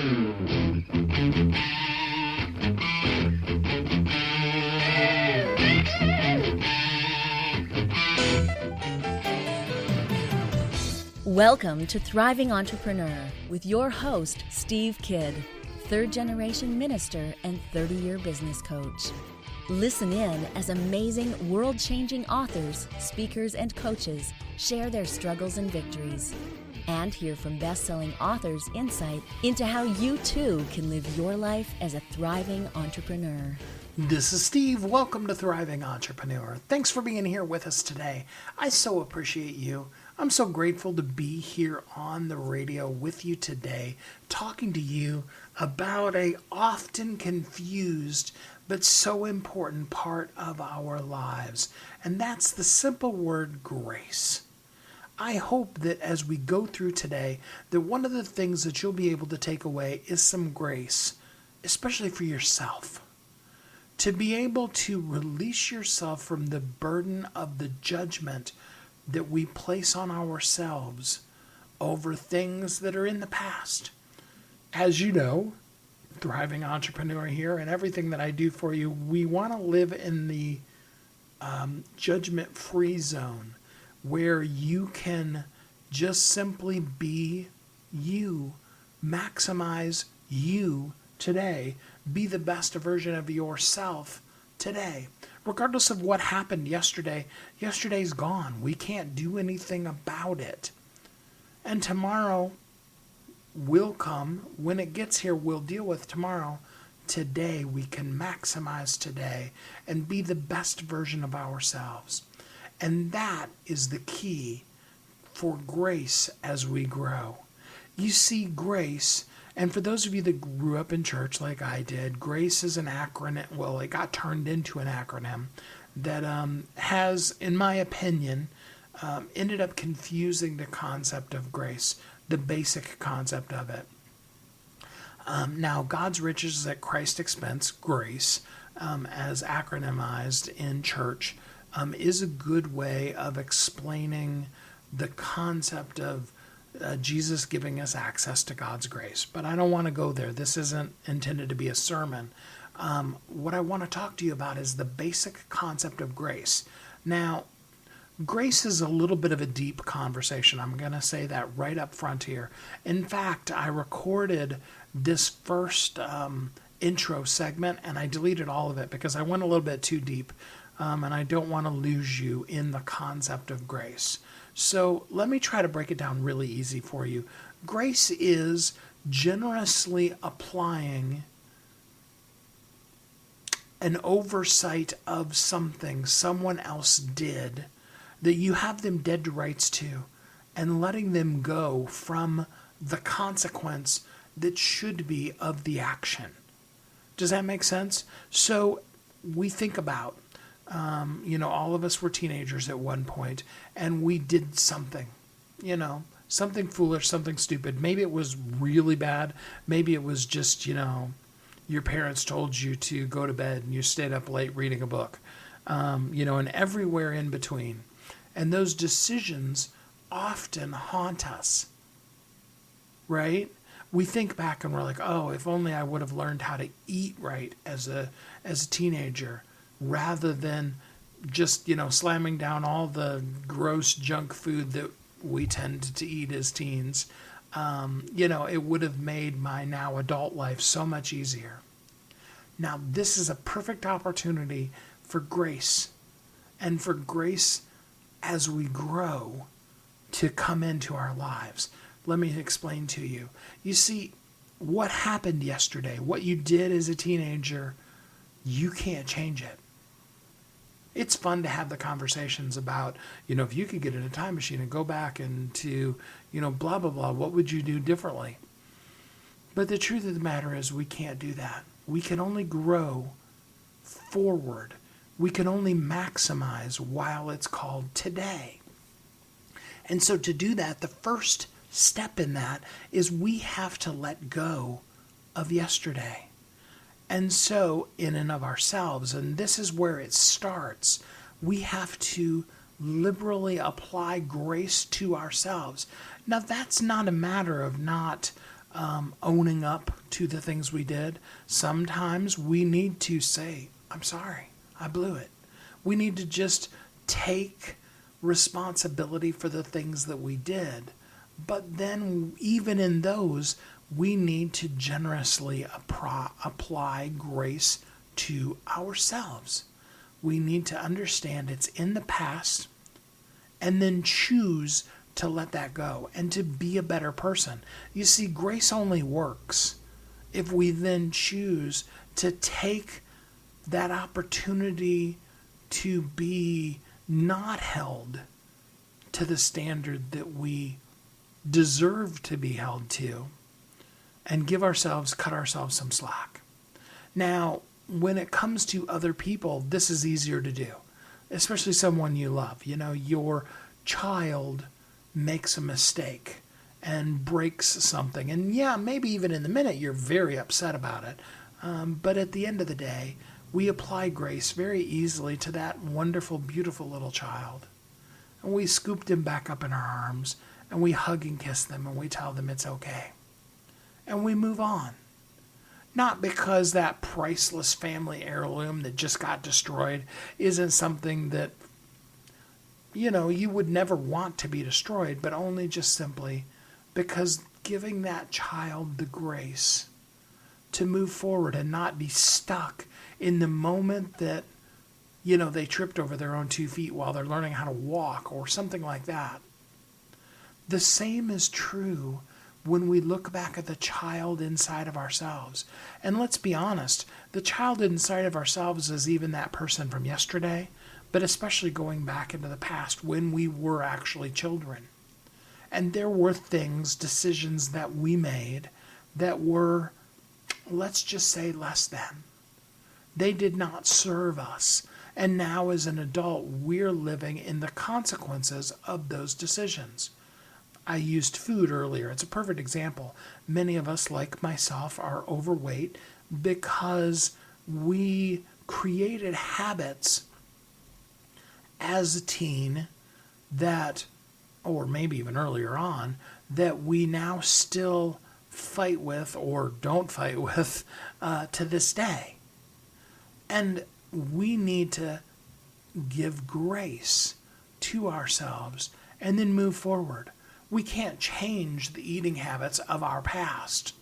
Welcome to Thriving Entrepreneur with your host, Steve Kidd, third-generation minister and 30-year business coach. Listen in as amazing, world-changing authors, speakers, and coaches share their struggles and victories. And hear from best-selling authors' insight into how you too can live your life as a thriving entrepreneur. This is Steve. Welcome to Thriving Entrepreneur. Thanks for being here with us today. I so appreciate you. I'm so grateful to be here on the radio with you today, talking to you about a often confused but so important part of our lives, and that's the simple word grace. I hope that as we go through today, that one of the things that you'll be able to take away is some grace, especially for yourself. To be able to release yourself from the burden of the judgment that we place on ourselves over things that are in the past. As you know, Thriving Entrepreneur here, and everything that I do for you, we want to live in the judgment-free zone where you can just simply be you, maximize you today, be the best version of yourself today. Regardless of what happened yesterday, yesterday's gone. We can't do anything about it. And tomorrow will come. When it gets here, we'll deal with tomorrow. Today, we can maximize today and be the best version of ourselves. And that is the key for grace as we grow. You see, grace, and for those of you that grew up in church like I did, grace is an acronym. Well, it got turned into an acronym that has, in my opinion, ended up confusing the concept of grace, the basic concept of it. Now, God's riches is at Christ's expense, grace, as acronymized in church, is a good way of explaining the concept of Jesus giving us access to God's grace. But I don't want to go there. This isn't intended to be a sermon. What I want to talk to you about is the basic concept of grace. Now, grace is a little bit of a deep conversation. I'm going to say that right up front here. In fact, I recorded this first intro segment and I deleted all of it because I went a little bit too deep. And I don't want to lose you in the concept of grace. So let me try to break it down really easy for you. Grace is generously applying an oversight of something someone else did that you have them dead to rights to, and letting them go from the consequence that should be of the action. Does that make sense? So we think about all of us were teenagers at one point, and we did something, something foolish, something stupid. Maybe it was really bad. Maybe it was just, your parents told you to go to bed and you stayed up late reading a book, and everywhere in between. And those decisions often haunt us, right? We think back and we're like, oh, if only I would have learned how to eat right as a teenager, rather than just, slamming down all the gross junk food that we tend to eat as teens. It would have made my now adult life so much easier. Now, this is a perfect opportunity for grace, and for grace as we grow to come into our lives. Let me explain to you. You see, what happened yesterday, what you did as a teenager, you can't change it. It's fun to have the conversations about, if you could get in a time machine and go back into, blah, blah, blah, what would you do differently? But the truth of the matter is we can't do that. We can only grow forward. We can only maximize while it's called today. And so to do that, the first step in that is we have to let go of yesterday. And so, in and of ourselves, and this is where it starts, we have to liberally apply grace to ourselves. Now, that's not a matter of not owning up to the things we did. Sometimes we need to say, I'm sorry, I blew it. We need to just take responsibility for the things that we did. But then, even in those, we need to generously apply grace to ourselves. We need to understand it's in the past and then choose to let that go and to be a better person. You see, grace only works if we then choose to take that opportunity to be not held to the standard that we deserve to be held to and cut ourselves some slack. Now, when it comes to other people, this is easier to do, especially someone you love. Your child makes a mistake and breaks something. And yeah, maybe even in the minute you're very upset about it. But at the end of the day, we apply grace very easily to that wonderful, beautiful little child. And we scoop them back up in our arms, and we hug and kiss them, and we tell them it's okay. And we move on. Not because that priceless family heirloom that just got destroyed isn't something that, you would never want to be destroyed, but only just simply because giving that child the grace to move forward and not be stuck in the moment that, they tripped over their own 2 feet while they're learning how to walk or something like that. The same is true when we look back at the child inside of ourselves. And let's be honest, the child inside of ourselves is even that person from yesterday, but especially going back into the past when we were actually children. And there were decisions that we made that were, let's just say, less than. They did not serve us. And now as an adult, we're living in the consequences of those decisions. I used food earlier. It's a perfect example. Many of us, like myself, are overweight because we created habits as a teen that, or maybe even earlier on, that we now still fight with or don't fight with to this day. And we need to give grace to ourselves and then move forward. We can't change the eating habits of our past.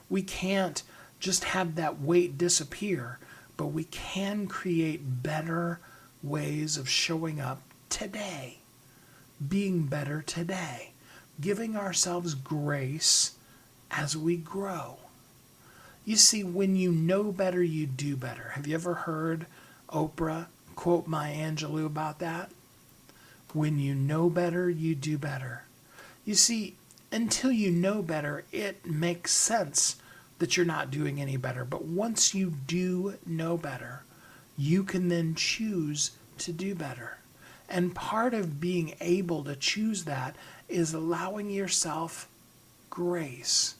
We can't just have that weight disappear, but we can create better ways of showing up today, being better today, giving ourselves grace as we grow. You see, when you know better, you do better. Have you ever heard Oprah quote Maya Angelou about that? When you know better, you do better. You see, until you know better, it makes sense that you're not doing any better. But once you do know better, you can then choose to do better. And part of being able to choose that is allowing yourself grace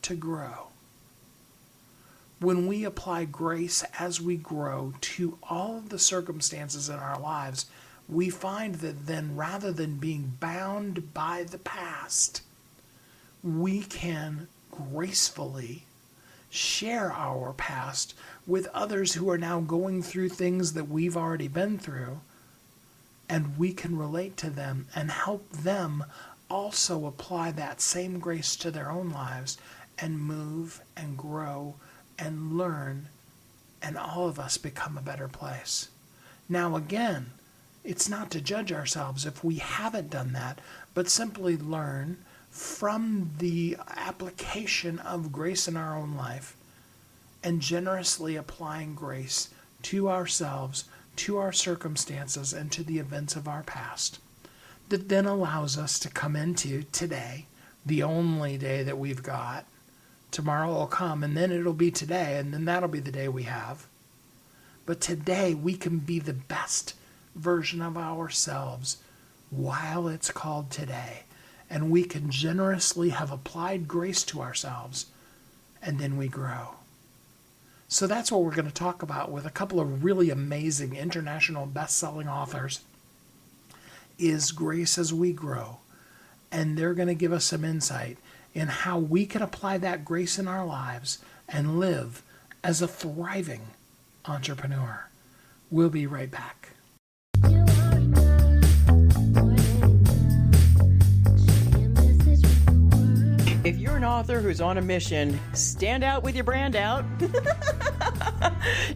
to grow. When we apply grace as we grow to all of the circumstances in our lives, we find that then rather than being bound by the past, we can gracefully share our past with others who are now going through things that we've already been through, and we can relate to them and help them also apply that same grace to their own lives and move and grow and learn, and all of us become a better place. Now again, it's not to judge ourselves if we haven't done that, but simply learn from the application of grace in our own life and generously applying grace to ourselves, to our circumstances, and to the events of our past. That then allows us to come into today, the only day that we've got. Tomorrow will come, and then it'll be today, and then that'll be the day we have. But today we can be the best version of ourselves while it's called today. And we can generously have applied grace to ourselves, and then we grow. So that's what we're going to talk about with a couple of really amazing international best-selling authors, is grace as we grow. And they're going to give us some insight in how we can apply that grace in our lives and live as a thriving entrepreneur. We'll be right back. If you're an author who's on a mission, stand out with your brand out.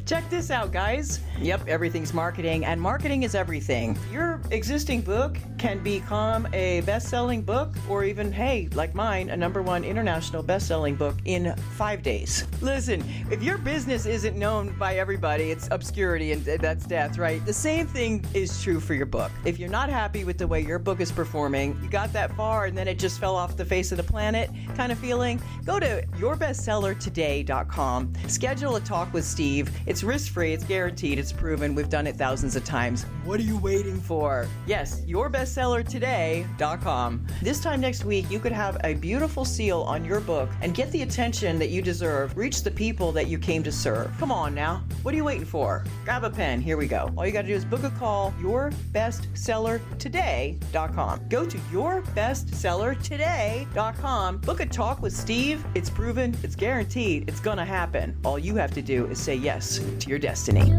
Check this out, guys. Yep, everything's marketing, and marketing is everything. Your existing book can become a best-selling book, or even, hey, like mine, a #1 international best-selling book in 5 days. Listen, if your business isn't known by everybody, it's obscurity, and that's death, right? The same thing is true for your book. If you're not happy with the way your book is performing, you got that far and then it just fell off the face of the planet kind of feeling, go to yourbestsellertoday.com. Schedule a talk with Steve. It's risk-free, it's guaranteed, it's proven. We've done it thousands of times. What are you waiting for? Yes, yourbestsellertoday.com. This time next week, you could have a beautiful seal on your book and get the attention that you deserve. Reach the people that you came to serve. Come on now. What are you waiting for? Grab a pen. Here we go. All you got to do is book a call, yourbestsellertoday.com. Go to yourbestsellertoday.com. Book a talk with Steve. It's proven, it's guaranteed, it's gonna happen. All you have to do is say yes to your destiny.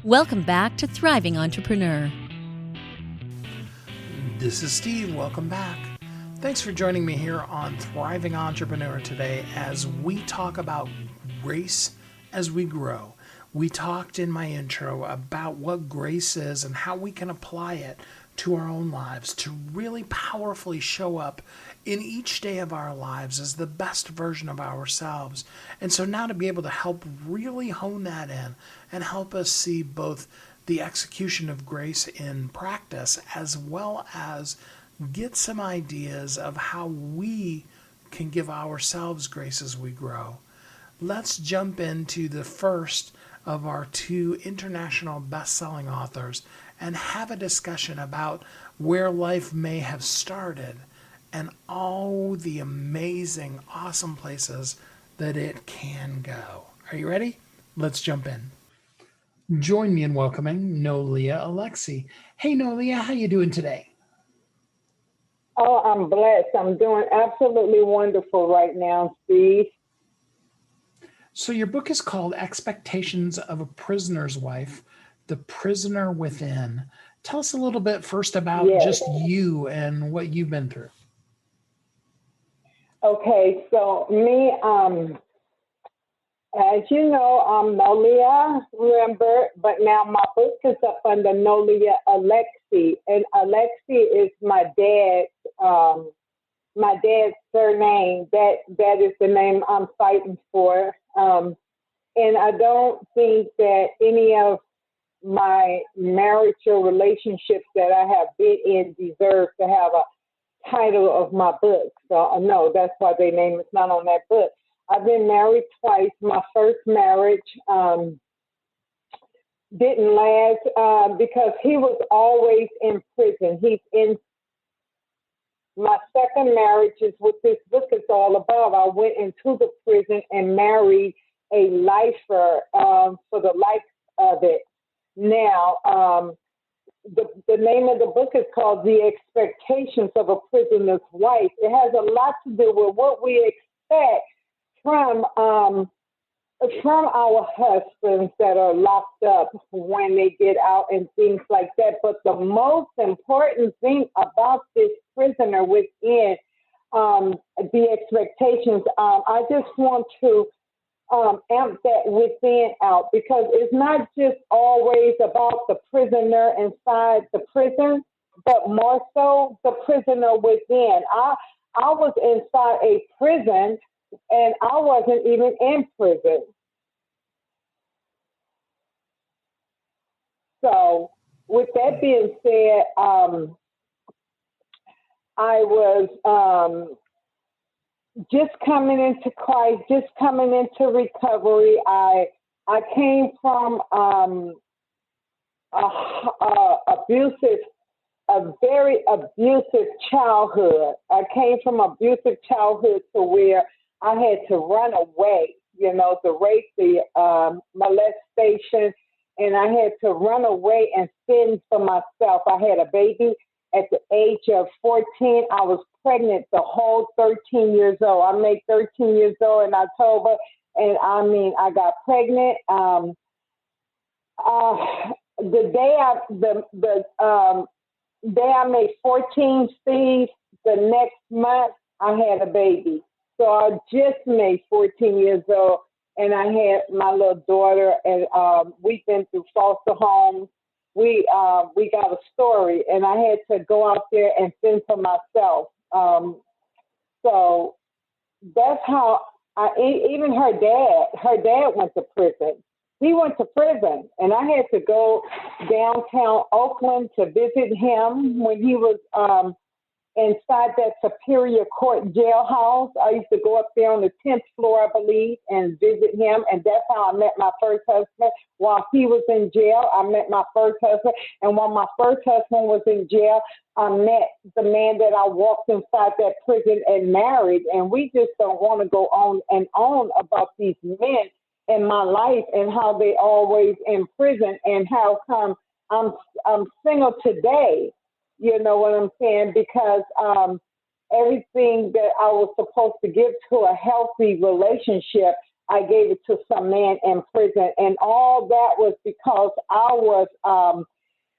Welcome back to Thriving Entrepreneur. This is Steve. Welcome back. Thanks for joining me here on Thriving Entrepreneur today as we talk about grace as we grow. We talked in my intro about what grace is and how we can apply it to our own lives to really powerfully show up in each day of our lives as the best version of ourselves. And so now to be able to help really hone that in and help us see both the execution of grace in practice as well as get some ideas of how we can give ourselves grace as we grow. Let's jump into the first of our 2 international best-selling authors and have a discussion about where life may have started and all the amazing, awesome places that it can go. Are you ready? Let's jump in. Join me in welcoming Nolia Alexcee. Hey, Nolia, how you doing today? Oh, I'm blessed. I'm doing absolutely wonderful right now, Steve. So your book is called Expectations of a Prisoner's Wife, The Prisoner Within. Tell us a little bit first about just you and what you've been through. Okay, so me, as you know, I'm Nolia Idell, but now my book is up under Nolia Idell, and Alexcee is my dad's surname. That is the name I'm fighting for. And I don't think that any of my marital relationships that I have been in deserve to have a title of my book. So no, that's why their name is not on that book. I've been married twice. My first marriage didn't last because he was always in prison. He's in. My second marriage is what this book is all about. I went into the prison and married a lifer for the life of it. Now, the name of the book is called The Expectations of a Prisoner's Wife. It has a lot to do with what we expect from our husbands that are locked up when they get out and things like that. But the most important thing about this prisoner within the expectations, I just want to amp that within out, because it's not just always about the prisoner inside the prison, but more so the prisoner within. I was inside a prison and I wasn't even in prison. So with that being said, I was just coming into Christ, just coming into recovery. I came from a very abusive childhood. I came from abusive childhood to where I had to run away, the rape, the molestation, and I had to run away and fend for myself. I had a baby at the age of 14. I was pregnant the whole 13 years old. I made 13 years old in October, and I got pregnant. The day I made 14, Steve, the next month I had a baby. So I just made 14 years old, and I had my little daughter, and we've been through foster homes. We got a story, and I had to go out there and fend for myself. So that's how even her dad went to prison. He went to prison, and I had to go downtown Oakland to visit him when he was inside that Superior Court jailhouse. I used to go up there on the 10th floor, I believe, and visit him. And that's how I met my first husband. While he was in jail, I met my first husband. And while my first husband was in jail, I met the man that I walked inside that prison and married. And we just don't want to go on and on about these men in my life and how they always in prison and how come I'm single today. You know what I'm saying? Because everything that I was supposed to give to a healthy relationship, I gave it to some man in prison. And all that was because I was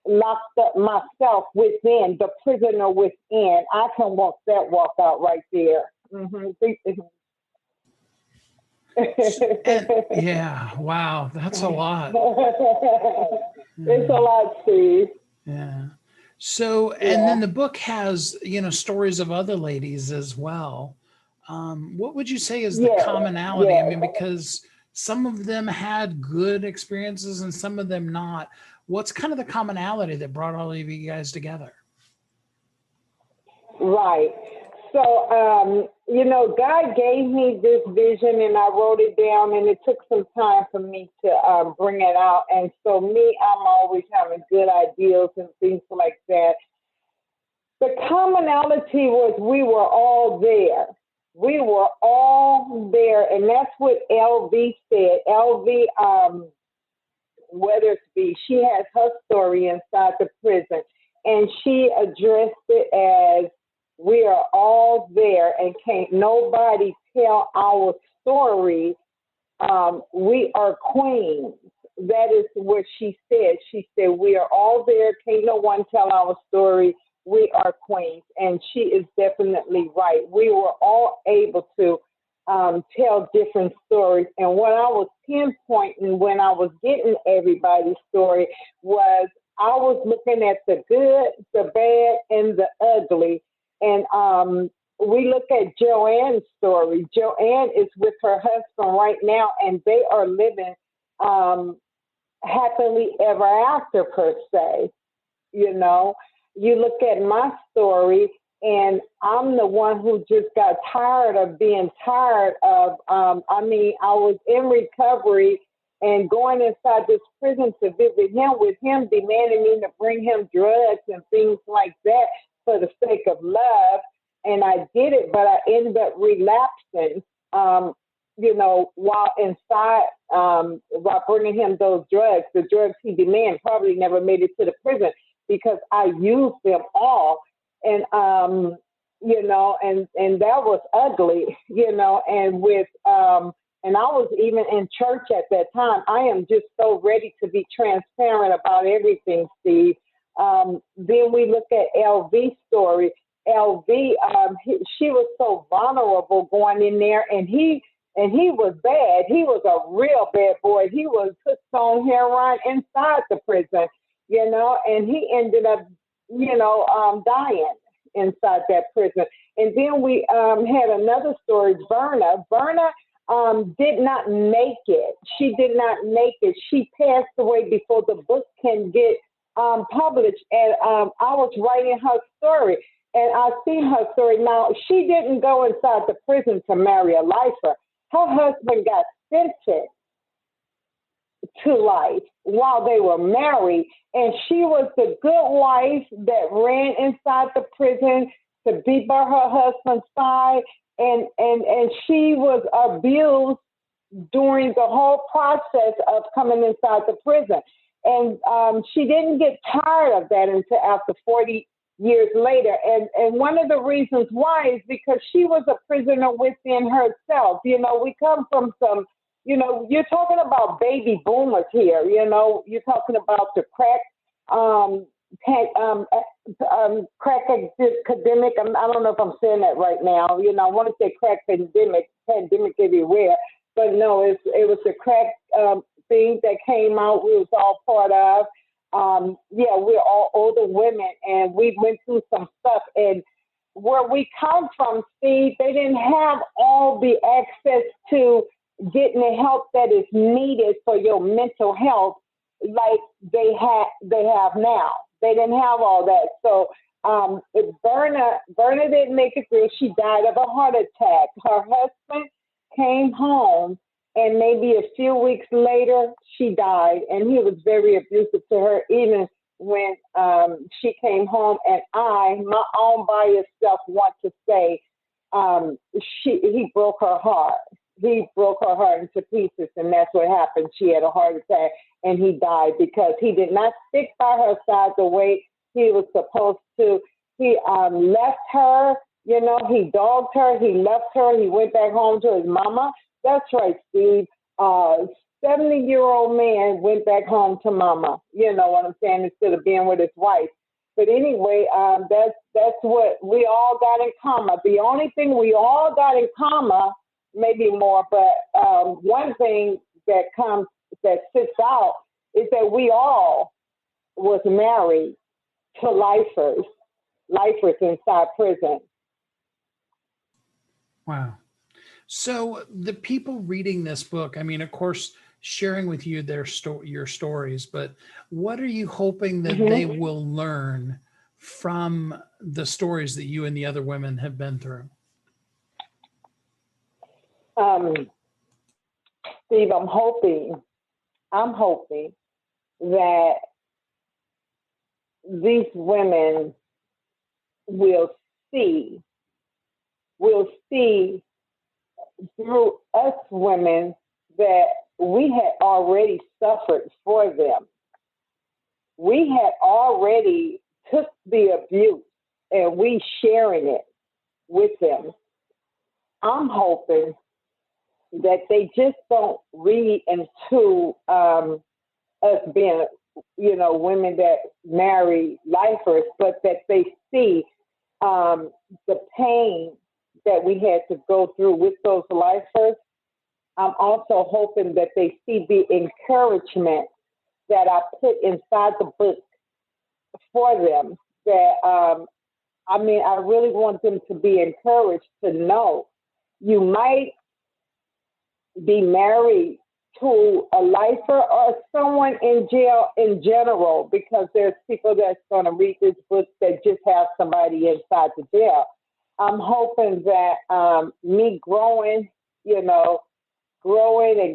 locked up myself within, the prisoner within. I can walk out right there. Mm-hmm. Yeah, wow, that's a lot. It's a lot, Steve. Yeah. So, and then the book has, stories of other ladies as well. What would you say is the commonality? I mean, because some of them had good experiences and some of them not. What's kind of the commonality that brought all of you guys together? Right. So, God gave me this vision and I wrote it down, and it took some time for me to bring it out. And so I'm always having good ideas and things like that. The commonality was we were all there. We were all there. And that's what LV said. LV, Weathersby, she has her story inside the prison. And she addressed it as, we are all there and can't nobody tell our story. We are queens. That is what she said. She said, we are all there. Can't no one tell our story. We are queens. And she is definitely right. We were all able to tell different stories. And what I was pinpointing when I was getting everybody's story was I was looking at the good, the bad, and the ugly. And we look at Joanne's story. Joanne is with her husband right now, and they are living happily ever after, per se. You look at my story, and I'm the one who just got tired of being tired of, I was in recovery and going inside this prison to visit him, with him demanding me to bring him drugs and things like that for the sake of love. And I did it, but I ended up relapsing, while inside, while bringing him those drugs. The drugs he demanded probably never made it to the prison because I used them all. And, and that was ugly, and with, and I was even in church at that time. I am just so ready to be transparent about everything, Steve. Then we look at LV's story. LV, she was so vulnerable going in there, and he was bad. He was a real bad boy. He was hooked on heroin inside the prison, and he ended up, dying inside that prison. And then we had another story, Verna. Verna did not make it. She did not make it. She passed away before the book can get published, and I was writing her story, and I see her story. Now, she didn't go inside the prison to marry a lifer. Her husband got sentenced to life while they were married, and she was the good wife that ran inside the prison to be by her husband's side, and she was abused during the whole process of coming inside the prison. And she didn't get tired of that until after 40 years later. And one of the reasons why is because she was a prisoner within herself. You know, we come from some, you know, you're talking about baby boomers here. You know, you're talking about the crack crack epidemic. I don't know if I'm saying that right now. You know, I want to say crack pandemic everywhere, but no, it was the crack thing that came out. We was all part of. Yeah, we're all older women, and we went through some stuff. And where we come from, Steve, they didn't have all the access to getting the help that is needed for your mental health like they have now. They didn't have all that. So Berna didn't make it through. She died of a heart attack. Her husband came home, and maybe a few weeks later, she died. And he was very abusive to her, even when she came home. And my own biased self, want to say he broke her heart. He broke her heart into pieces, and that's what happened. She had a heart attack, and he died because he did not stick by her side the way he was supposed to. He left her, you know, he dogged her, he left her, he went back home to his mama. That's right, Steve. 70-year-old man went back home to mama, you know what I'm saying, instead of being with his wife. But anyway, that's what we all got in common. The only thing we all got in common, maybe more, but one thing that sits out is that we all was married to lifers inside prison. Wow. So the people reading this book, I mean, of course, sharing with you your stories, but what are you hoping that they will learn from the stories that you and the other women have been through? Steve, I'm hoping that these women will see through us women that we had already suffered for them. We had already took the abuse and we sharing it with them. I'm hoping that they just don't read into us being, you know, women that marry lifers, but that they see the pain that we had to go through with those lifers. I'm also hoping that they see the encouragement that I put inside the book for them. That, I really want them to be encouraged to know you might be married to a lifer or someone in jail in general, because there's people that's going to read this book that just have somebody inside the jail. I'm hoping that me growing and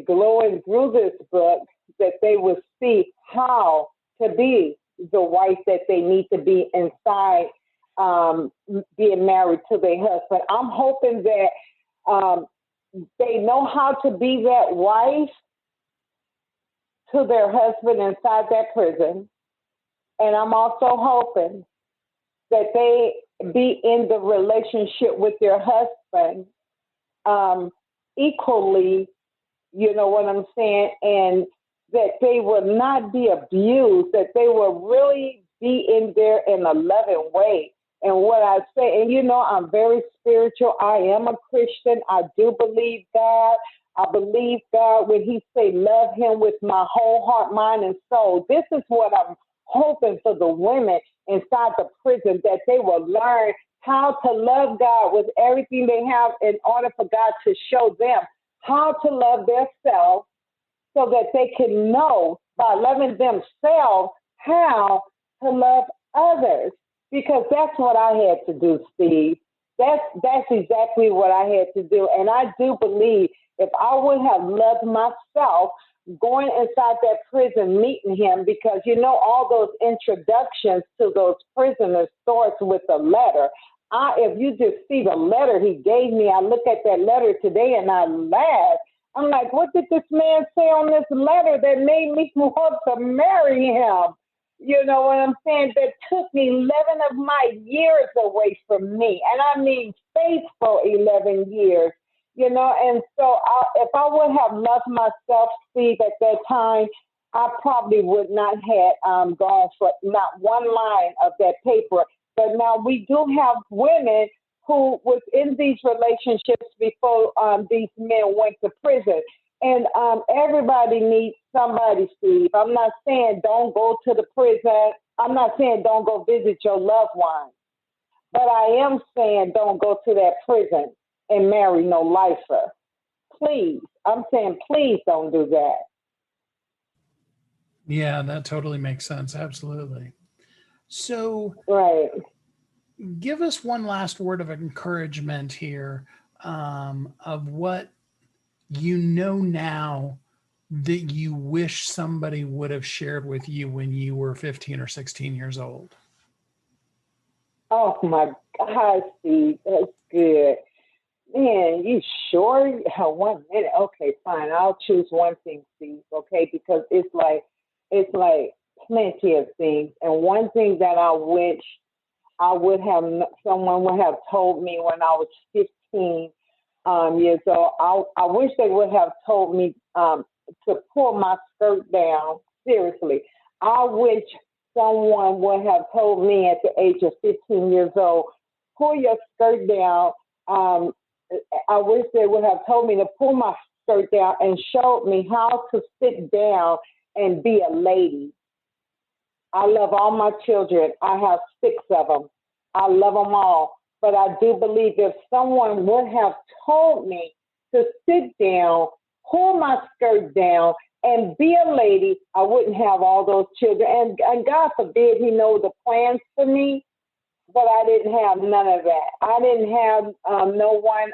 glowing through this book, that they will see how to be the wife that they need to be inside being married to their husband. I'm hoping that they know how to be that wife to their husband inside that prison. And I'm also hoping that they be in the relationship with their husband equally, you know what I'm saying, and that they will not be abused, that they will really be in there in a loving way. And what I say, and you know, I'm very spiritual. I am a Christian. I do believe God. I believe God when he say, love him with my whole heart, mind, and soul. This is what I'm hoping for the women inside the prison, that they will learn how to love God with everything they have in order for God to show them how to love themselves, so that they can know by loving themselves how to love others. Because that's what I had to do, Steve. That's exactly what I had to do. And I do believe if I would have loved myself going inside that prison, meeting him, because, you know, all those introductions to those prisoners starts with a letter. If you just see the letter he gave me, I look at that letter today and I laugh. I'm like, what did this man say on this letter that made me want to marry him? You know what I'm saying? That took me 11 of my years away from me. And I mean faithful 11 years, you know. And so if I would have loved myself, Steve, at that time, I probably would not have gone for not one line of that paper. But now we do have women who was in these relationships before these men went to prison. And everybody needs somebody, Steve. I'm not saying don't go to the prison. I'm not saying don't go visit your loved ones. But I am saying don't go to that prison and marry no lifer. Please. I'm saying please don't do that. Yeah, that totally makes sense. Absolutely. So, right. Give us one last word of encouragement here of what you know now that you wish somebody would have shared with you when you were 15 or 16 years old. Oh my God, Steve, that's good. Man, you sure? 1 minute. Okay, fine. I'll choose one thing, Steve, okay? Because it's like plenty of things. And one thing that I wish someone would have told me when I was 15 years old. I wish they would have told me to pull my skirt down. Seriously, I wish someone would have told me at the age of 15 years old, pull your skirt down. I wish they would have told me to pull my skirt down and showed me how to sit down and be a lady. I love all my children. I have 6 of them. I love them all. But I do believe if someone would have told me to sit down, pull my skirt down, and be a lady, I wouldn't have all those children. And God forbid he knows the plans for me, but I didn't have none of that. I didn't have no one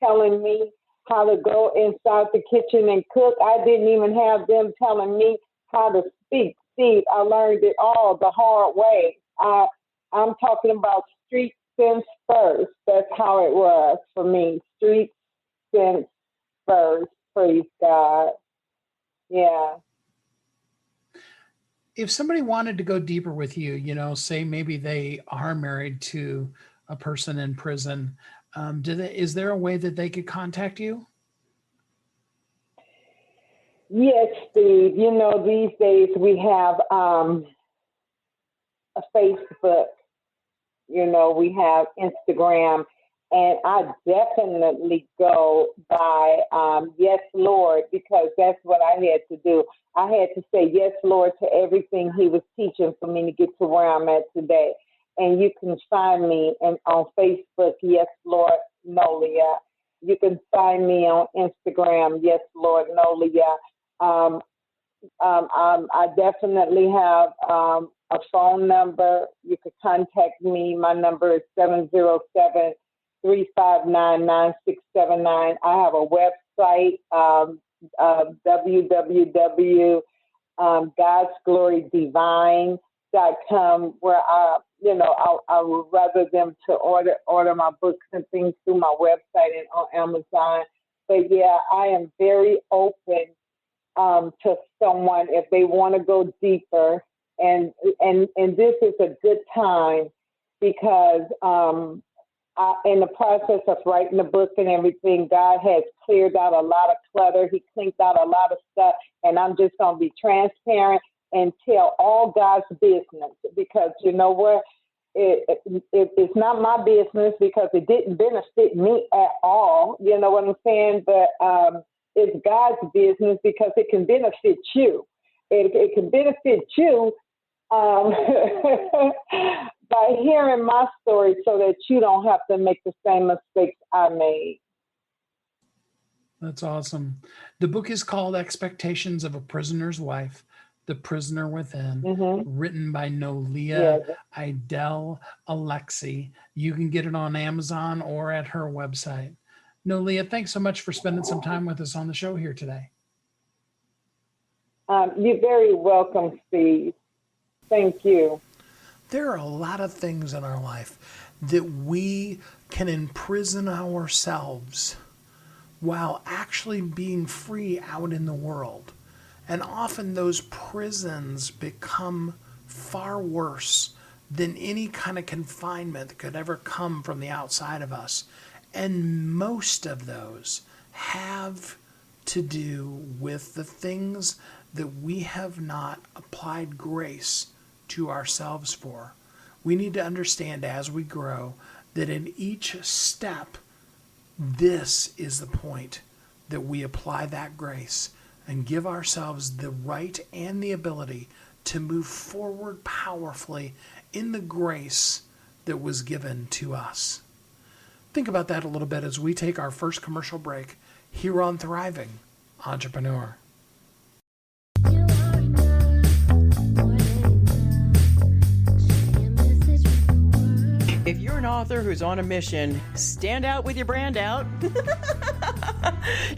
telling me how to go inside the kitchen and cook. I didn't even have them telling me how to speak. Steve, I learned it all the hard way. I'm talking about street sense first. That's how it was for me. Street sense first. Praise God. Yeah. If somebody wanted to go deeper with you, say maybe they are married to a person in prison, is there a way that they could contact you? Yes, Steve. These days we have a Facebook. We have Instagram. And I definitely go by yes, Lord, because that's what I had to do. I had to say yes, Lord, to everything he was teaching for me to get to where I'm at today. And you can find me on Facebook, Yes, Lord, Nolia. You can find me on Instagram, Yes, Lord, Nolia. I definitely have a phone number. You could contact me. My number is 707 359-9679. I have a website, www.godsglorydivine.com, where I would rather them to order my books and things through my website and on Amazon. But yeah, I am very open to someone if they want to go deeper, and this is a good time because in the process of writing the book and everything, God has cleared out a lot of clutter. He cleaned out a lot of stuff, and I'm just going to be transparent and tell all God's business because you know what? It's not my business because it didn't benefit me at all. You know what I'm saying? But it's God's business because it can benefit you. It can benefit you by hearing my story so that you don't have to make the same mistakes I made. That's awesome. The book is called Expectations of a Prisoner's Wife, The Prisoner Within, written by Nolia Idell Alexcee. You can get it on Amazon or at her website. Nolia, thanks so much for spending some time with us on the show here today. You're very welcome, Steve. Thank you. There are a lot of things in our life that we can imprison ourselves while actually being free out in the world. And often those prisons become far worse than any kind of confinement that could ever come from the outside of us. And most of those have to do with the things that we have not applied grace to ourselves for. We need to understand as we grow that in each step, this is the point that we apply that grace and give ourselves the right and the ability to move forward powerfully in the grace that was given to us. Think about that a little bit as we take our first commercial break here on Thriving Entrepreneur. If you're an author who's on a mission, stand out with your brand out.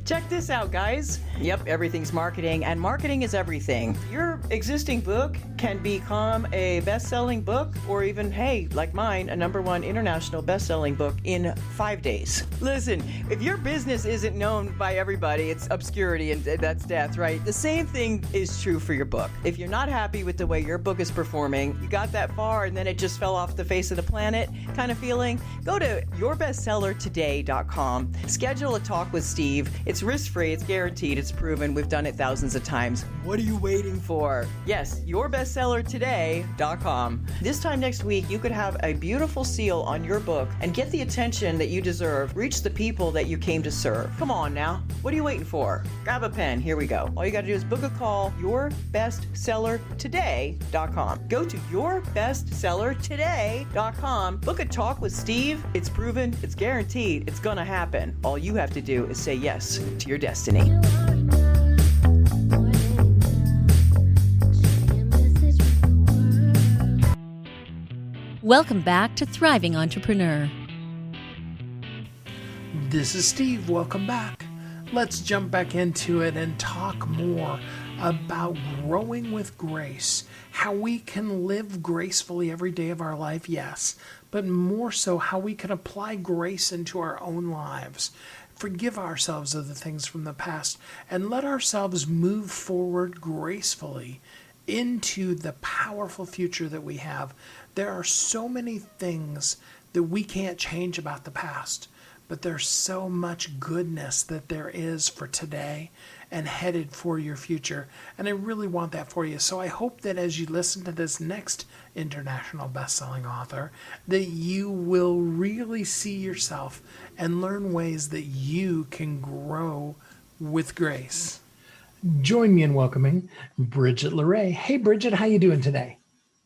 Check this out, guys. Yep, everything's marketing, and marketing is everything. Your existing book can become a best-selling book, or even, hey, like mine, a #1 international best-selling book in 5 days. Listen, if your business isn't known by everybody, it's obscurity, and that's death, right? The same thing is true for your book. If you're not happy with the way your book is performing, you got that far and then it just fell off the face of the planet kind of feeling, go to yourbestsellertoday.com. Schedule a talk with Steve. It's risk-free, it's guaranteed, it's proven. We've done it thousands of times. What are you waiting for? Yes, yourbestsellertoday.com. This time next week, you could have a beautiful seal on your book and get the attention that you deserve. Reach the people that you came to serve. Come on now. What are you waiting for? Grab a pen. Here we go. All you got to do is book a call, yourbestsellertoday.com. Go to yourbestsellertoday.com. Book a talk with Steve. It's proven, it's guaranteed, it's gonna happen. All you have to do is say yes to your destiny. Welcome back to Thriving Entrepreneur. This is Steve. Welcome back. Let's jump back into it and talk more about growing with grace, how we can live gracefully every day of our life, yes, but more so how we can apply grace into our own lives, forgive ourselves of the things from the past, and let ourselves move forward gracefully into the powerful future that we have. There are so many things that we can't change about the past, but there's so much goodness that there is for today and headed for your future. And I really want that for you. So I hope that as you listen to this next international best-selling author, that you will really see yourself and learn ways that you can grow with grace. Join me in welcoming Bridgett LaRe. Hey, Bridgett, how you doing today?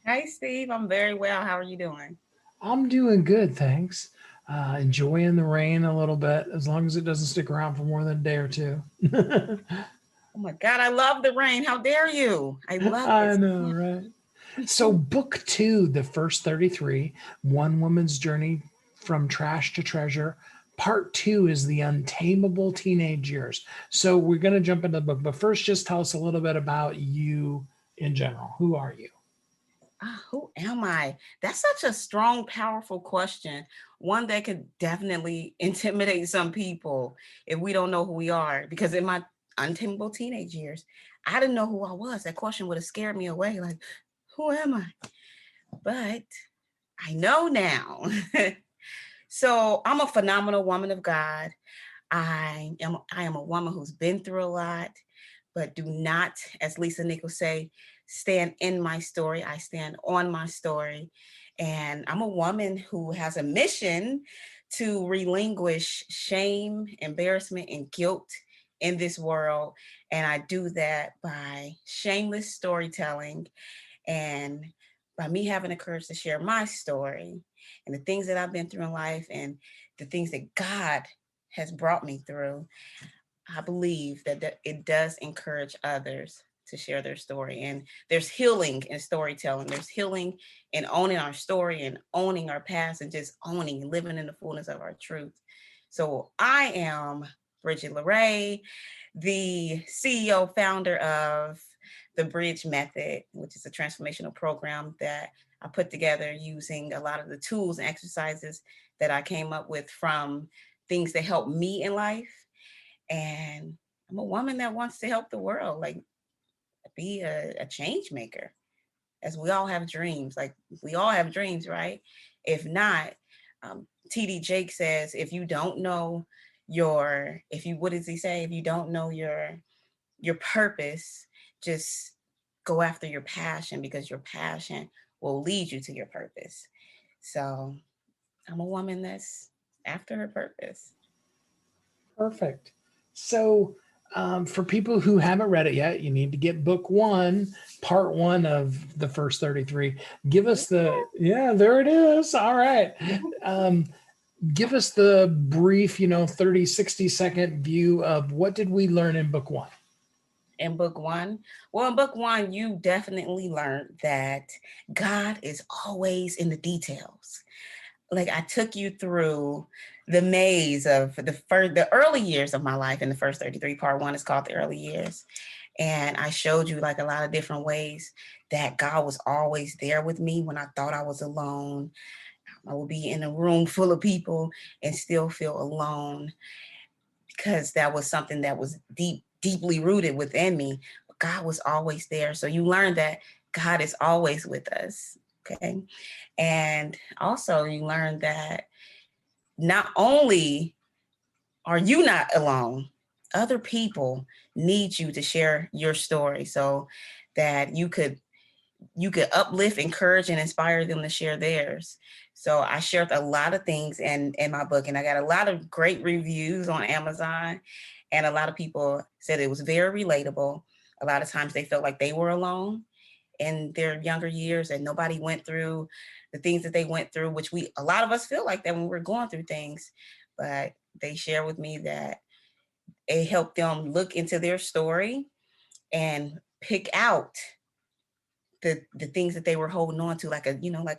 Hey, Steve. I'm very well. How are you doing? I'm doing good, thanks. Enjoying the rain a little bit, as long as it doesn't stick around for more than a day or two. Oh my God, I love the rain. How dare you? I love it. I know, right? So book 2, the first 33, One Woman's Journey from Trash to Treasure. Part 2 is the Untamable Teenage Years. So we're going to jump into the book, but first just tell us a little bit about you in general. Who are you? Who am I? That's such a strong, powerful question. One that could definitely intimidate some people if we don't know who we are. Because in my untamable teenage years, I didn't know who I was. That question would have scared me away. Like, who am I? But I know now. So I'm a phenomenal woman of God. I am a woman who's been through a lot, but do not, as Lisa Nichols say, stand in my story. I stand on my story. And I'm a woman who has a mission to relinquish shame, embarrassment, and guilt in this world. And I do that by shameless storytelling and by me having the courage to share my story and the things that I've been through in life and the things that God has brought me through. I believe that it does encourage others to share their story. And there's healing in storytelling. There's healing in owning our story and owning our past and just owning and living in the fullness of our truth. So I am Bridgett LaRe, the CEO founder of the Bridge Method, which is a transformational program that I put together using a lot of the tools and exercises that I came up with from things that helped me in life. And I'm a woman that wants to help the world, like be a change maker, as we all have dreams. Like we all have dreams, right? If not, TD Jake says, if you don't know what does he say? If you don't know your purpose, just go after your passion, because your passion will lead you to your purpose. So I'm a woman that's after her purpose. Perfect. So, for people who haven't read it yet, you need to get book one, part one of the first 33. Give us there it is. All right. Give us the brief, 30, 60-second view of what did we learn in book one? In book one? Well, in book one, you definitely learned that God is always in the details. Like I took you through the maze of the early years of my life in the first 33. Part one is called the early years. And I showed you like a lot of different ways that God was always there with me when I thought I was alone. I would be in a room full of people and still feel alone, because that was something that was deeply rooted within me. But God was always there. So you learn that God is always with us. Okay. And also you learn that not only are you not alone, other people need you to share your story so that you could uplift, encourage, and inspire them to share theirs. So I shared a lot of things in my book, and I got a lot of great reviews on Amazon. And a lot of people said it was very relatable. A lot of times they felt like they were alone in their younger years and nobody went through the things that they went through, which a lot of us feel like that when we're going through things. But they share with me that it helped them look into their story and pick out the things that they were holding on to, like a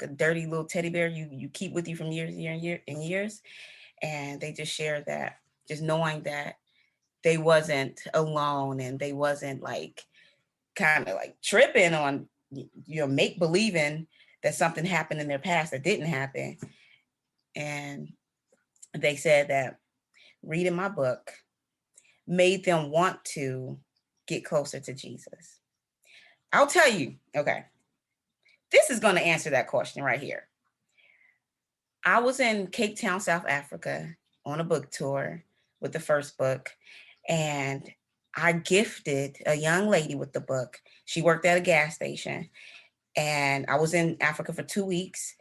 dirty little teddy bear you keep with you from years. And they just shared that, just knowing that they wasn't alone and they wasn't like kind of like tripping on, make believing that something happened in their past that didn't happen. And they said that reading my book made them want to get closer to Jesus. I'll tell you, okay, this is going to answer that question right here. I was in Cape Town, South Africa on a book tour with the first book, and I gifted a young lady with the book. She worked at a gas station, and I was in Africa for 2 weeks.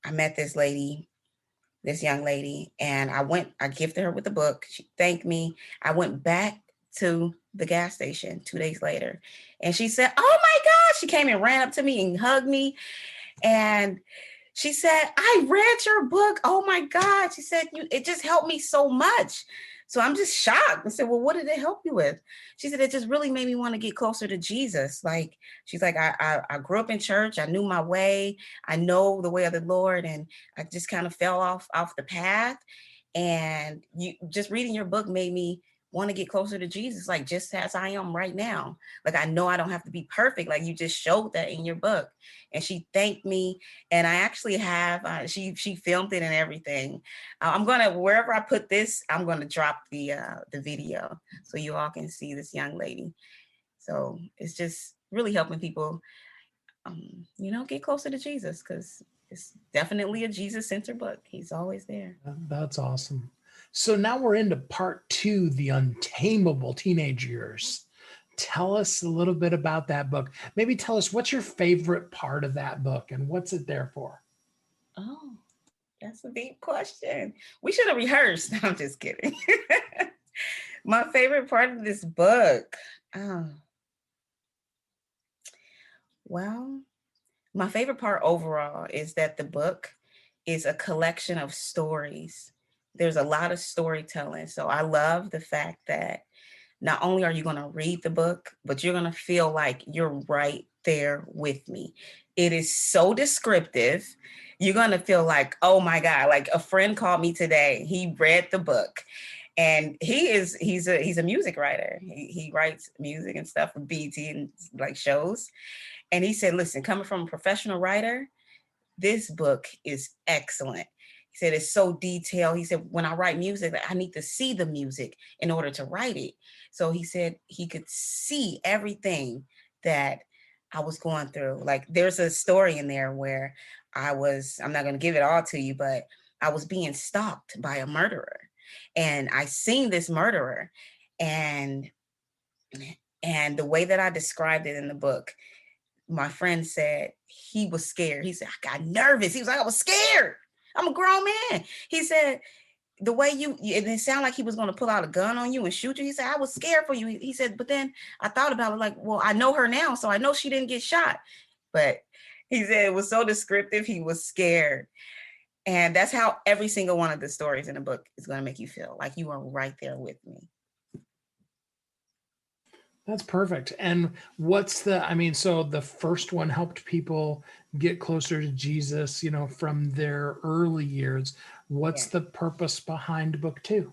I met this young lady, and I gifted her with the book. She thanked me. I went back to the gas station 2 days later, and she said, "Oh my God," she came and ran up to me and hugged me. And she said, "I read your book. Oh my God." She said, "It just helped me so much." So I'm just shocked. I said, "Well, what did it help you with?" She said, "It just really made me want to get closer to Jesus." Like, she's like, I grew up in church. I knew my way. I know the way of the Lord. And I just kind of fell off the path. And just reading your book made me want to get closer to Jesus, like just as I am right now. Like, I know I don't have to be perfect. Like, you just showed that in your book. And she thanked me. And I actually have, she filmed it and everything. I'm going to, wherever I put this, I'm going to drop the video so you all can see this young lady. So it's just really helping people, get closer to Jesus, because it's definitely a Jesus-centered book. He's always there. That's awesome. So now we're into part two, the Untamable Teenage Years. Tell us a little bit about that book. Maybe tell us, what's your favorite part of that book and what's it there for? Oh, that's a deep question. We should have rehearsed. I'm just kidding. My favorite part of this book. Well, my favorite part overall is that the book is a collection of stories. There's a lot of storytelling. So I love the fact that not only are you going to read the book, but you're going to feel like you're right there with me. It is so descriptive. You're going to feel like, oh my God, like a friend called me today. He read the book. And he's a music writer. He writes music and stuff for BT and like shows. And he said, "Listen, coming from a professional writer, this book is excellent." He said it's so detailed. He said, when I write music, I need to see the music in order to write it. So he said he could see everything that I was going through. Like there's a story in there where I'm not going to give it all to you, but I was being stalked by a murderer, and I seen this murderer, and the way that I described it in the book, my friend said he was scared. He said, I got nervous. He was like, I was scared. I'm a grown man. He said, the way it didn't sound like he was going to pull out a gun on you and shoot you. He said, I was scared for you. He said, but then I thought about it like, well, I know her now, so I know she didn't get shot. But he said it was so descriptive. He was scared. And that's how every single one of the stories in the book is going to make you feel like you are right there with me. That's perfect. And so the first one helped people get closer to Jesus, from their early years. What's the purpose behind book 2?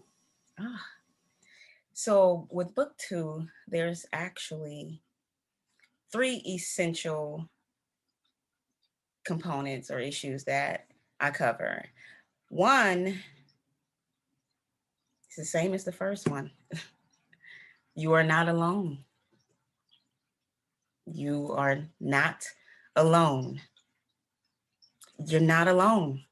So with book 2, there's actually 3 essential components or issues that I cover. One is the same as the first one. You are not alone. You are not alone. You're not alone.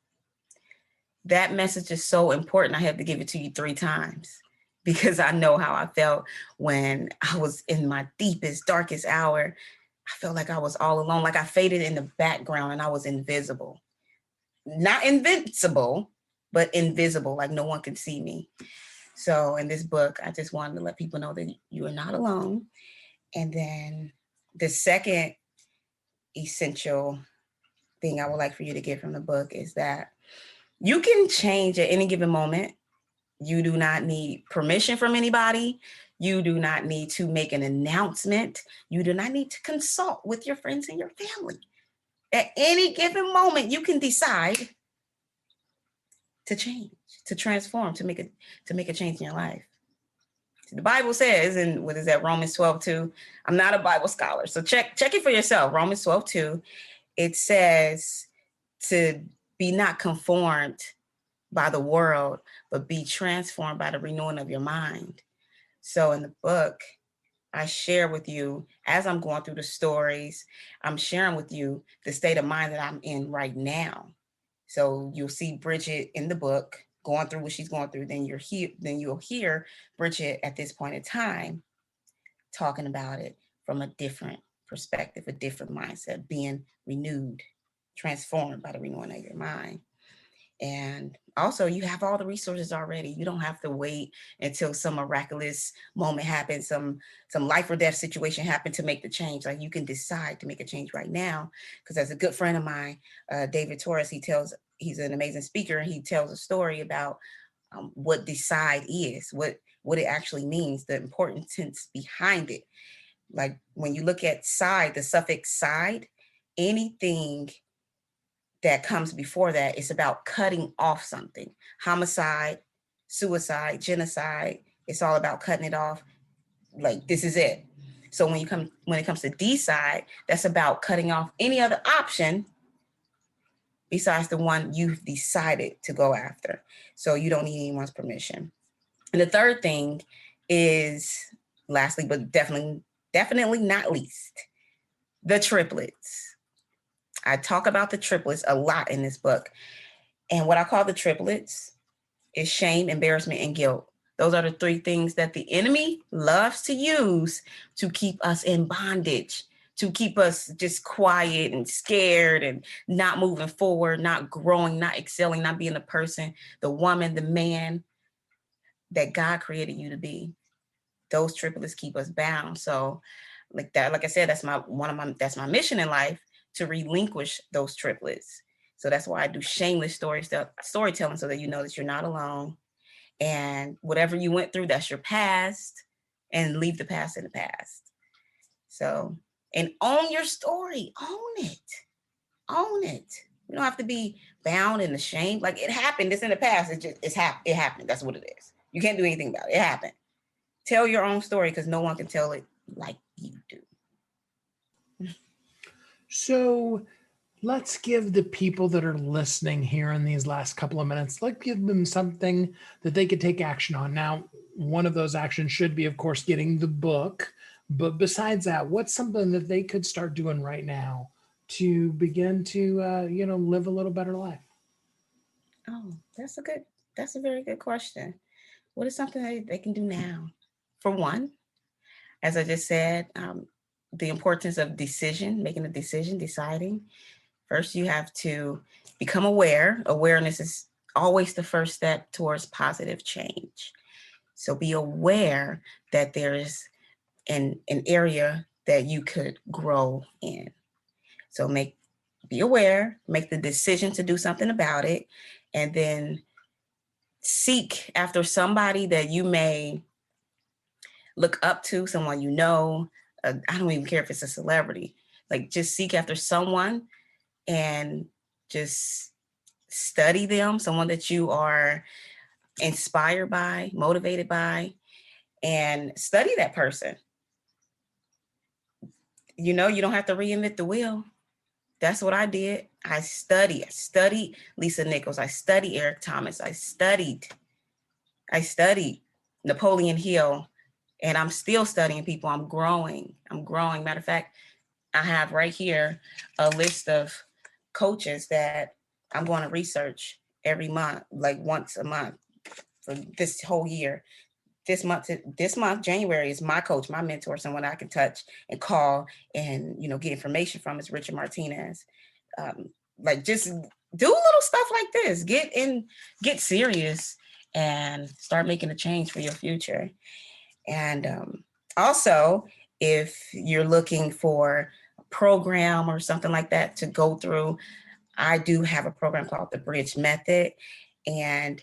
That message is so important. I have to give it to you 3 times because I know how I felt when I was in my deepest, darkest hour. I felt like I was all alone, like I faded in the background and I was invisible. Not invincible, but invisible, like no one could see me. So in this book, I just wanted to let people know that you are not alone. And then the second essential thing I would like for you to get from the book is that you can change at any given moment. You do not need permission from anybody. You do not need to make an announcement. You do not need to consult with your friends and your family. At any given moment, you can decide to change, to transform, to make a change in your life. The Bible says, and what is that, Romans 12:2? I'm not a Bible scholar, so check it for yourself. Romans 12:2, it says to be not conformed by the world, but be transformed by the renewing of your mind. So in the book, I share with you, as I'm going through the stories, I'm sharing with you the state of mind that I'm in right now. So you'll see Bridgett in the book going through what she's going through. Then you'll hear Bridgett at this point in time talking about it from a different perspective, a different mindset, being renewed, transformed by the renewing of your mind. And also, you have all the resources already. You don't have to wait until some miraculous moment happens, some life or death situation happens to make the change. Like, you can decide to make a change right now. Because as a good friend of mine, David Torres, he's an amazing speaker, and he tells a story about what decide is, what it actually means, the importance behind it. Like, when you look at side, the suffix side, anything that comes before that, it's about cutting off something. Homicide, suicide, genocide, it's all about cutting it off. Like, this is it. So when it comes to decide, that's about cutting off any other option besides the one you've decided to go after. So you don't need anyone's permission. And the third thing is, lastly, but definitely not least, the triplets. I talk about the triplets a lot in this book. And what I call the triplets is shame, embarrassment, and guilt. Those are the 3 things that the enemy loves to use to keep us in bondage, to keep us just quiet and scared and not moving forward, not growing, not excelling, not being the person, the woman, the man that God created you to be. Those triplets keep us bound. So like I said, that's my mission in life, to relinquish those triplets. So that's why I do shameless storytelling, so that you know that you're not alone. And whatever you went through, that's your past, and leave the past in the past. So, and own your story, own it. You don't have to be bound and ashamed. Like, it happened, it's in the past, it happened, that's what it is. You can't do anything about it, it happened. Tell your own story, because no one can tell it like you do. So let's give the people that are listening here in these last couple of minutes, let's give them something that they could take action on. Now, one of those actions should be, of course, getting the book. But besides that, what's something that they could start doing right now to begin to, live a little better life? Oh, that's a very good question. What is something they can do now? For one, as I just said, the importance of making a decision, deciding. First, you have to become aware. Awareness is always the first step towards positive change. So be aware that there is an area that you could grow in. So be aware, make the decision to do something about it, and then seek after somebody that you may look up to, someone you know. I don't even care if it's a celebrity. Like, just seek after someone and just study them, someone that you are inspired by, motivated by, and study that person. You don't have to reinvent the wheel. That's what I did. I studied Lisa Nichols. I studied Eric Thomas. I studied Napoleon Hill, and I'm still studying people. I'm growing. Matter of fact, I have right here a list of coaches that I'm going to research every month, like once a month for this whole year. This month, January, is my coach, my mentor, someone I can touch and call and, get information from, is Richard Martinez. Just do little stuff like this. Get serious and start making a change for your future. And also, if you're looking for a program or something like that to go through, I do have a program called the Bridge Method, and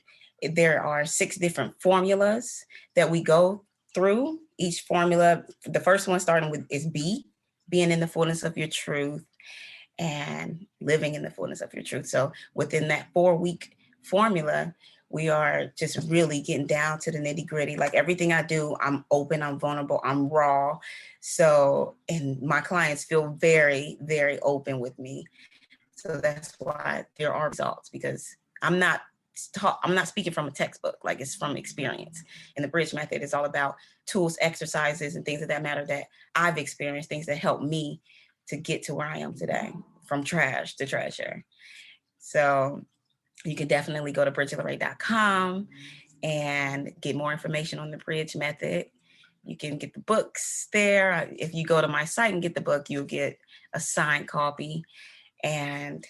there are 6 different formulas that we go through. Each formula, the first one starting with is B, being in the fullness of your truth and living in the fullness of your truth. So within that 4-week formula, we are just really getting down to the nitty gritty. Like, everything I do, I'm open, I'm vulnerable, I'm raw. So, and my clients feel very, very open with me. So that's why there are results, because I'm not speaking from a textbook, like, it's from experience. And the Bridge Method is all about tools, exercises, and things of that matter that I've experienced, things that help me to get to where I am today, from trash to treasure. So you can definitely go to BridgettLaRe.com and get more information on the Bridge Method. You can get the books there. If you go to my site and get the book, you'll get a signed copy. And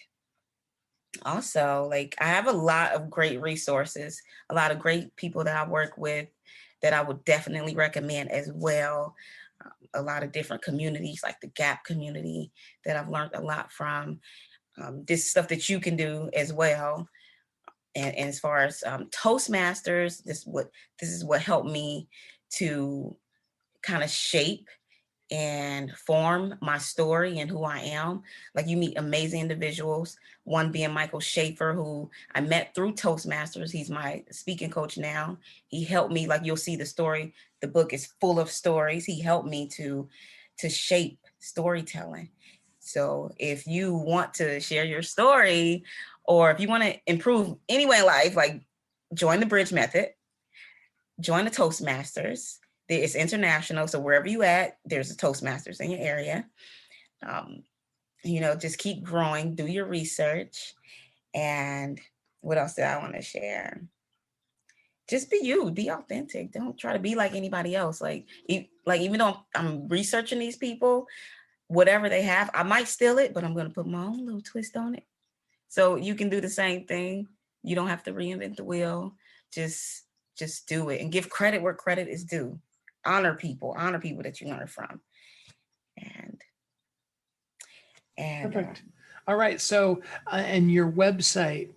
also, like, I have a lot of great resources, a lot of great people that I work with that I would definitely recommend as well. A lot of different communities, like the GAP community, that I've learned a lot from. This stuff that you can do as well. And as far as Toastmasters, this is what helped me to kind of shape and form my story and who I am. Like, you meet amazing individuals, one being Michael Schaefer, who I met through Toastmasters. He's my speaking coach now. He helped me, like, you'll see the story. The book is full of stories. He helped me to shape storytelling. So if you want to share your story, or if you want to improve anyway in life, like, join the Bridge Method, join the Toastmasters. It's international, so wherever you at, there's a Toastmasters in your area. Just keep growing, do your research. And what else did I want to share? Just be you, be authentic. Don't try to be like anybody else. Like even though I'm researching these people, whatever they have, I might steal it, but I'm going to put my own little twist on it. So you can do the same thing. You don't have to reinvent the wheel. Just do it, and give credit where credit is due. Honor people that you learn from. And perfect. All right. So, and your website,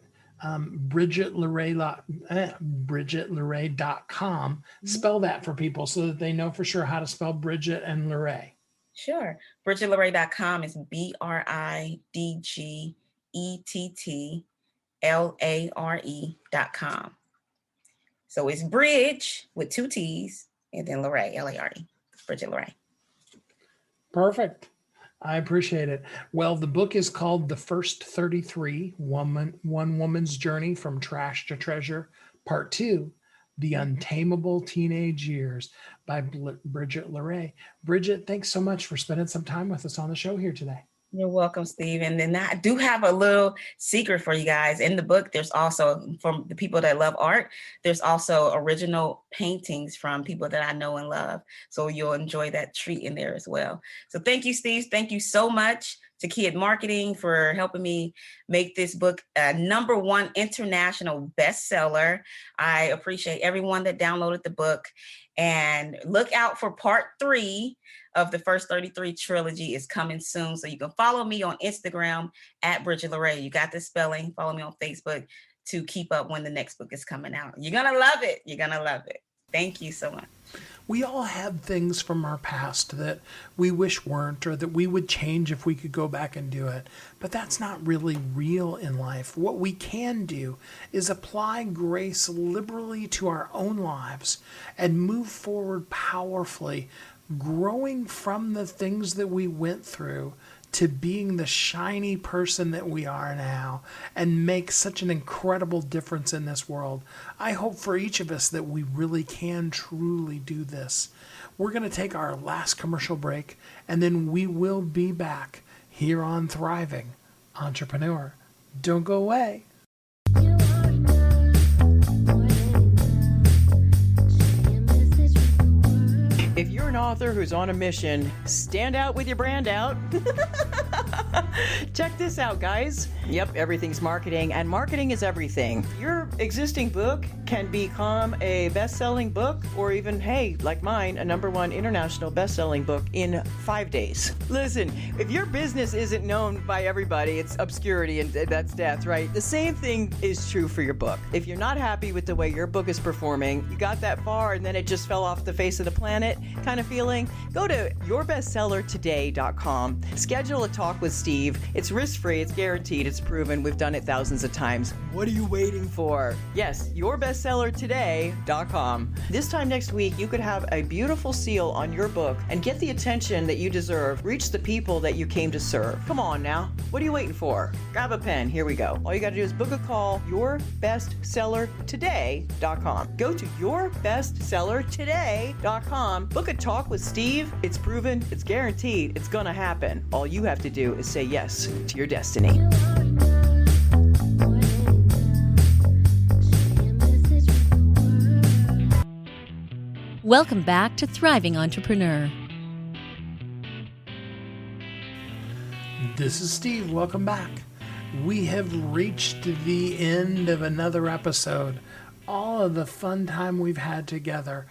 BridgettLaRe.com, spell that for people so that they know for sure how to spell Bridgett and LaRe. Sure. BridgettLaRe.com is BridgettLaRe.com. So it's Bridge with 2 T's and then LaRe, LARE, Bridgett LaRe. Perfect. I appreciate it. Well, the book is called The First 33, One Woman's Journey from Trash to Treasure, Part 2, The Untamable Teenage Years by Bridgett LaRe. Bridgett, thanks so much for spending some time with us on the show here today. You're welcome, Steve. And then I do have a little secret for you guys. In the book, there's also, from the people that love art, there's also original paintings from people that I know and love. So you'll enjoy that treat in there as well. So thank you, Steve. Thank you so much to Kid Marketing for helping me make this book a #1 international bestseller. I appreciate everyone that downloaded the book. And look out for part 3 of the First 33 trilogy is coming soon. So you can follow me on Instagram at Bridgett LaRe. You got the spelling. Follow me on Facebook to keep up when the next book is coming out. You're going to love it. You're going to love it. Thank you so much. We all have things from our past that we wish weren't, or that we would change if we could go back and do it. But that's not really real in life. What we can do is apply grace liberally to our own lives and move forward powerfully, growing from the things that we went through to being the shiny person that we are now, and make such an incredible difference in this world. I hope for each of us that we really can truly do this. We're going to take our last commercial break, and then we will be back here on Thriving Entrepreneur. Don't go away. If you're an author who's on a mission, stand out with your brand out. Check this out, guys. Yep, everything's marketing, and marketing is everything. Your existing book can become a best-selling book, or even, hey, like mine, a #1 international best-selling book in 5 days. Listen, if your business isn't known by everybody, it's obscurity, and that's death, right? The same thing is true for your book. If you're not happy with the way your book is performing, you got that far and then it just fell off the face of the planet kind of feeling, go to yourbestsellertoday.com. Schedule a talk with Steve. It's risk-free, it's guaranteed, it's proven. We've done it thousands of times. What are you waiting for? Yes, yourbestsellertoday.com. This time next week, you could have a beautiful seal on your book and get the attention that you deserve. Reach the people that you came to serve. Come on now. What are you waiting for? Grab a pen. Here we go. All you got to do is book a call, yourbestsellertoday.com. Go to yourbestsellertoday.com. Book a talk with Steve. It's proven, it's guaranteed, it's going to happen. All you have to do is say yes to your destiny. Welcome back to Thriving Entrepreneur. This is Steve. Welcome back. We have reached the end of another episode. All of the fun time we've had together.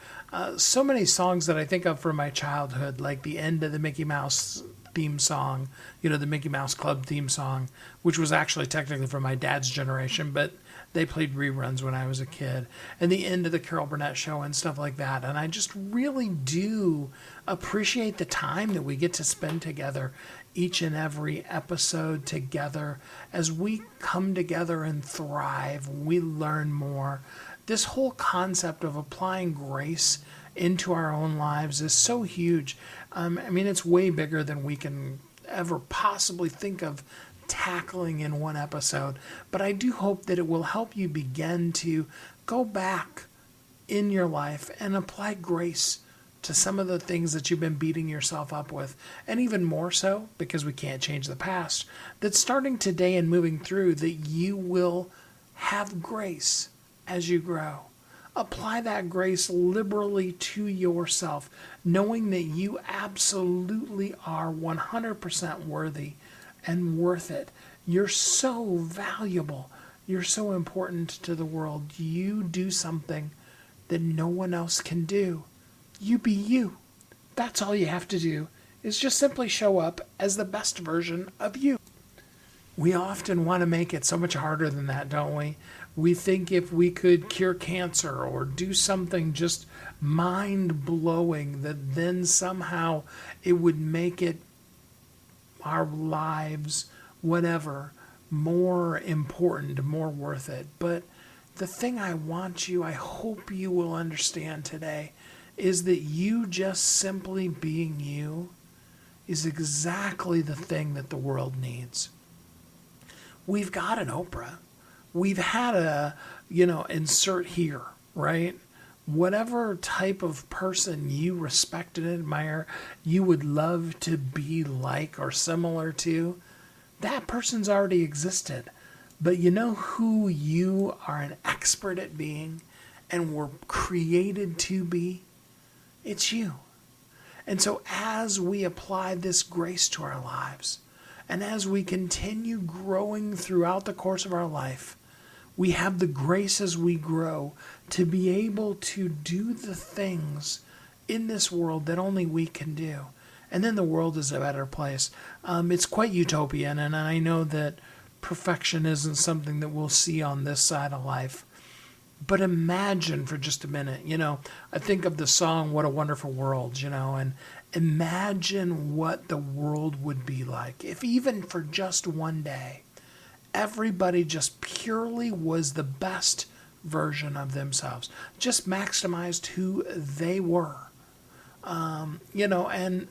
So many songs that I think of from my childhood, like the end of the Mickey Mouse theme song, the Mickey Mouse Club theme song, which was actually technically from my dad's generation, but they played reruns when I was a kid, and the end of the Carol Burnett Show and stuff like that. And I just really do appreciate the time that we get to spend together, each and every episode together, as we come together and thrive. We learn more. This whole concept of applying grace into our own lives is so huge. It's way bigger than we can ever possibly think of tackling in one episode. But I do hope that it will help you begin to go back in your life and apply grace to some of the things that you've been beating yourself up with. And even more so, because we can't change the past, that starting today and moving through, that you will have grace as you grow. Apply that grace liberally to yourself, knowing that you absolutely are 100% worthy and worth it. You're so valuable. You're so important to the world. You do something that no one else can do. You be you. That's all you have to do, is just simply show up as the best version of you. We often want to make it so much harder than that, don't we? We think if we could cure cancer or do something just mind-blowing, that then somehow it would make it, our lives, whatever, more important, more worth it. But the thing I hope you will understand today, is that you just simply being you is exactly the thing that the world needs. We've got an Oprah. We've had a, insert here, right? Whatever type of person you respect and admire, you would love to be like or similar to, that person's already existed. But you know who you are an expert at being and were created to be? It's you. And so as we apply this grace to our lives, and as we continue growing throughout the course of our life, we have the grace as we grow to be able to do the things in this world that only we can do. And then the world is a better place. It's quite utopian, and I know that perfection isn't something that we'll see on this side of life. But imagine for just a minute, I think of the song, What a Wonderful World, and imagine what the world would be like if even for just one day, everybody just purely was the best version of themselves, just maximized who they were, and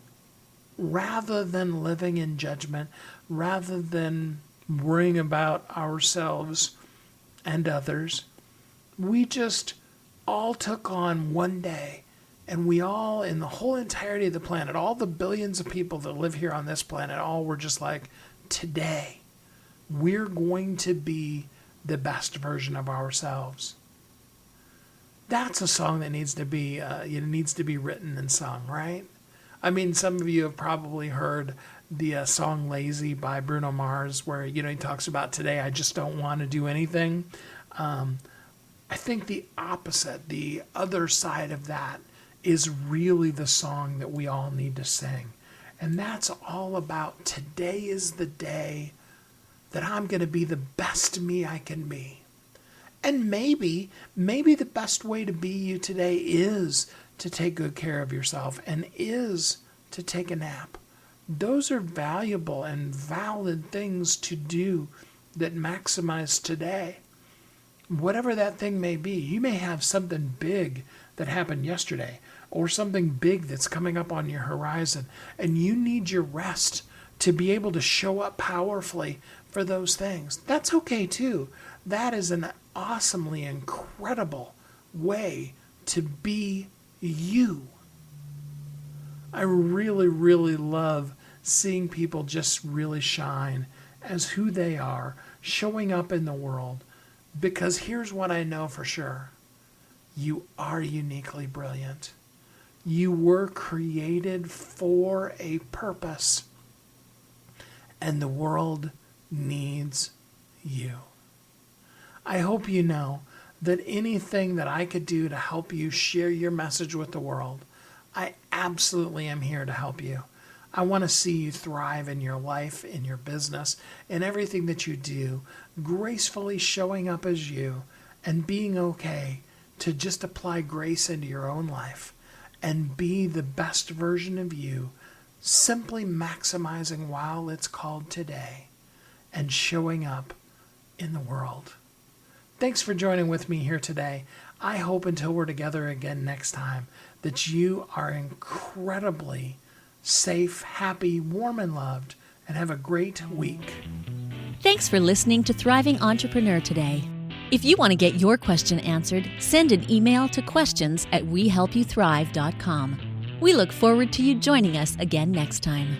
rather than living in judgment, rather than worrying about ourselves and others, we just all took on one day, and we all, in the whole entirety of the planet, all the billions of people that live here on this planet, all were just like, today, we're going to be the best version of ourselves. That's a song that needs to be written and sung, right? I mean, some of you have probably heard the song Lazy by Bruno Mars, where, he talks about today, I just don't want to do anything. I think the opposite, the other side of that, is really the song that we all need to sing. And that's all about today is the day that I'm going to be the best me I can be. And maybe the best way to be you today is to take good care of yourself and is to take a nap. Those are valuable and valid things to do that maximize today. Whatever that thing may be, you may have something big that happened yesterday or something big that's coming up on your horizon, and you need your rest to be able to show up powerfully for those things. That's okay too. That is an awesomely incredible way to be you. I really, really love seeing people just really shine as who they are, showing up in the world. Because here's what I know for sure. You are uniquely brilliant. You were created for a purpose. And the world needs you. I hope you know that anything that I could do to help you share your message with the world, I absolutely am here to help you. I want to see you thrive in your life, in your business, in everything that you do, gracefully showing up as you and being okay to just apply grace into your own life and be the best version of you, simply maximizing while it's called today and showing up in the world. Thanks for joining with me here today. I hope until we're together again next time that you are incredibly safe, happy, warm, and loved, and have a great week. Thanks for listening to Thriving Entrepreneur today. If you want to get your question answered, send an email to questions@wehelpyouthrive.com. We look forward to you joining us again next time.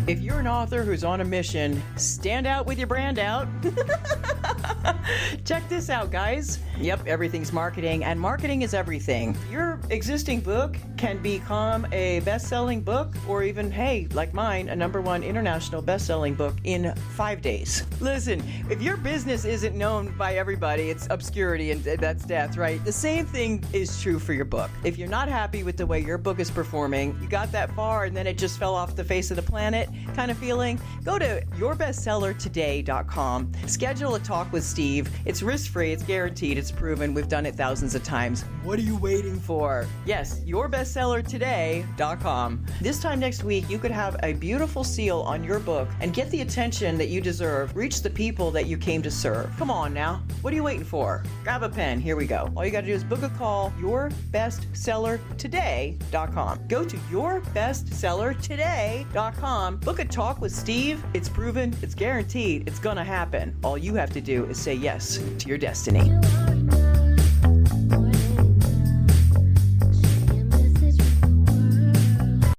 If you're an author who's on a mission, stand out with your brand out. Check this out, guys. Yep, everything's marketing, and marketing is everything. Your existing book can become a best-selling book, or even, hey, like mine, a #1 international best-selling book in 5 days. Listen, if your business isn't known by everybody, it's obscurity, and that's death, right? The same thing is true for your book. If you're not happy with the way your book is performing, you got that far and then it just fell off the face of the planet kind of feeling, go to yourbestsellertoday.com, schedule a talk with Steve, Steve. It's risk-free, it's guaranteed, it's proven. We've done it thousands of times. What are you waiting for? Yes, yourbestsellertoday.com. This time next week, you could have a beautiful seal on your book and get the attention that you deserve. Reach the people that you came to serve. Come on now. What are you waiting for? Grab a pen. Here we go. All you got to do is book a call. Yourbestsellertoday.com. Go to yourbestsellertoday.com. Book a talk with Steve. It's proven. It's guaranteed. It's going to happen. All you have to do is say yes to your destiny.